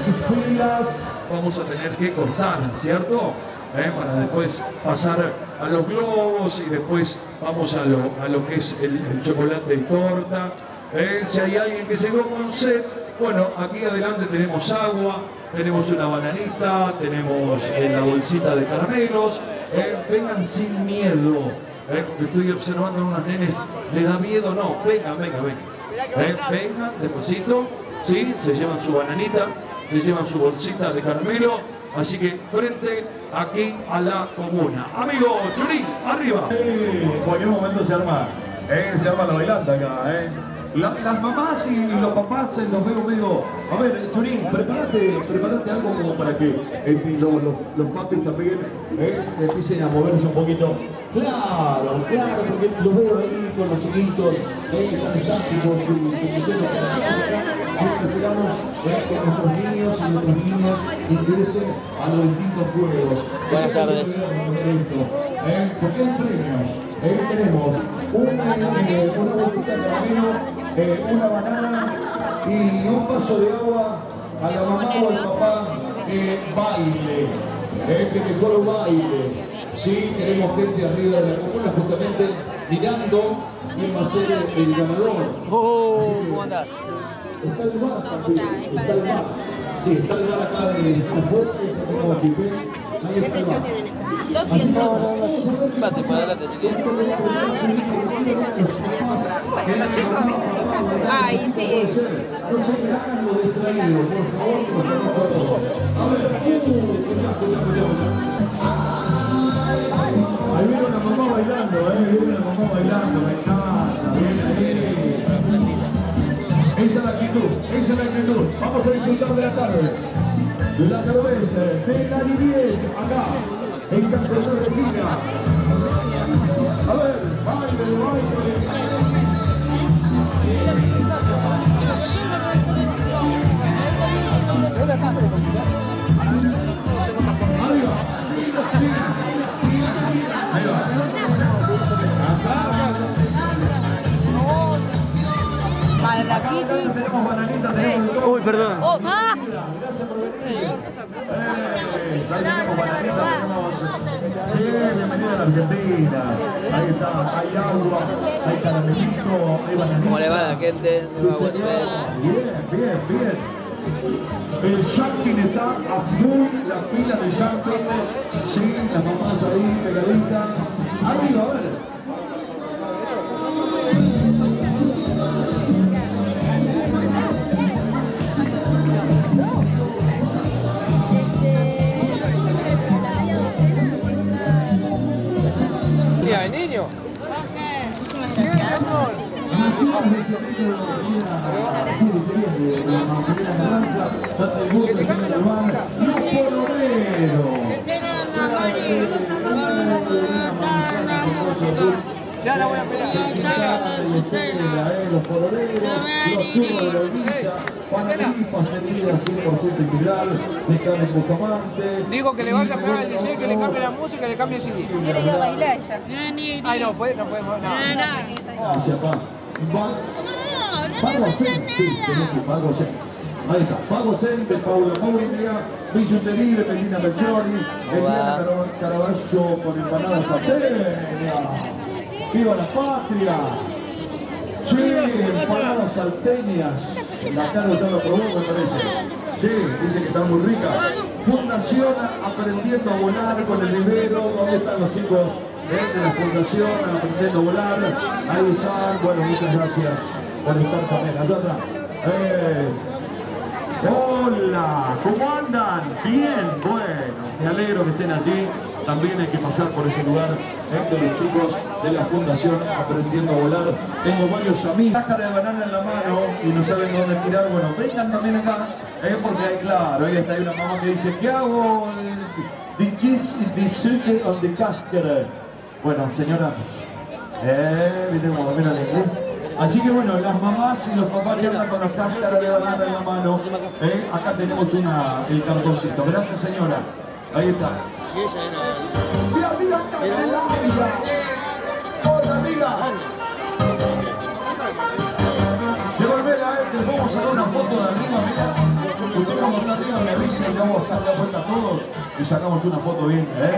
filas vamos a tener que cortar, ¿cierto? Para después pasar a los globos y después vamos a lo que es el chocolate y torta. Si hay alguien que llegó con sed, bueno, aquí adelante tenemos agua, tenemos una bananita, tenemos la bolsita de caramelos. Vengan sin miedo, porque estoy observando a unos nenes, ¿les da miedo? No, vengan. Vengan, despacito, ¿sí? Se llevan su bananita, se llevan su bolsita de caramelo, así que frente aquí a la comuna. Amigo Churín, arriba. En cualquier momento se arma la bailanta acá, Las mamás y los papás los veo medio... A ver, Churín, prepárate algo como para que los papis también empiecen a moverse un poquito. Claro, porque los veo ahí con los chiquitos, fantásticos, esperamos que nuestros niños y nuestras niñas ingresen a los distintos juegos. Buenas tardes. Porque hay premios. Tenemos una bolsita de caramelo, una banana y un vaso de agua a la mamá o al papá baile, que mejor baile. Sí, tenemos gente arriba de la comuna justamente mirando quién va a ser el ganador. ¿Cómo andás? Está el bar también, está el bar. Sí, está el bar acá de Fuerte, tenemos Pipé. ¿Qué precio tienen? 200. Pase para adelante, chiquito. Ahí sí. No se hagan lo distraído, por favor. A ver, escuchá. Ahí viene una mamá bailando, me encanta, bien. Esa es la actitud, vamos a disfrutar de la tarde. La cerveza de la niñez acá, en San José de Pina. A ver, baile. Arriba, sí. Ahí va. Tenemos bananitas, tenemos... Uy, perdón. Gracias por venir. Tenemos bananitas, tenemos... Sí, bienvenida a la Argentina. Ahí está, hay agua, hay caramelito, hay bananitas. ¿Cómo le va a la gente? Bien. El Yankee está a full, la fila de Yankee. Sí, las mamás ahí pegaditas. Arriba, a ver. ¿El niño? Que te cambie la música. Ya la voy a pegar. Los pololeros, los churros de la orilla, pastelería 100% integral, de carne Bustamante. Digo que le vaya a pegar al DJ, que le cambie la música y le cambie el CD. Quiere ir a bailar ella. Ay, no podemos, no. Hacia acá. Pago Zen, sí, Pago Zen. Ahí está, Pago Zen de Paula Mourinho, Vision de Libre, Melina Melchori, Eliana Caraballo con empanadas salteñas. ¡Viva la patria! Sí, empanadas salteñas. La Caro ya lo probó, me parece. Sí, dice que está muy rica. Fundación Aprendiendo a Volar con el Vivero. ¿Dónde están los chicos de la Fundación Aprendiendo a Volar? Ahí están. Bueno, muchas gracias por estar también. Allá atrás. Hola, ¿cómo andan? Bien, bueno, me alegro que estén allí. También hay que pasar por ese lugar de los chicos de la Fundación Aprendiendo a Volar. Tengo varios amigos. Cáscara de banana en la mano y no saben dónde tirar. Bueno, vengan también acá, porque hay, claro, ahí está, hay una mamá que dice, ¿qué hago? The cheese is the sugar on the cáscara. Bueno, señora, viste cómo domina el inglés. Así que bueno, las mamás y los papás que andan con las cáscaras de banana en la mano, acá tenemos el cartoncito. Gracias, señora. Ahí está. ¡Mi amiga Candelaria! ¡Hola, amiga! Devolvela, les vamos a dar una foto de arriba, mira. Usted como está arriba, parece? Le vamos a dar la vuelta a todos y sacamos una foto bien, ¿eh?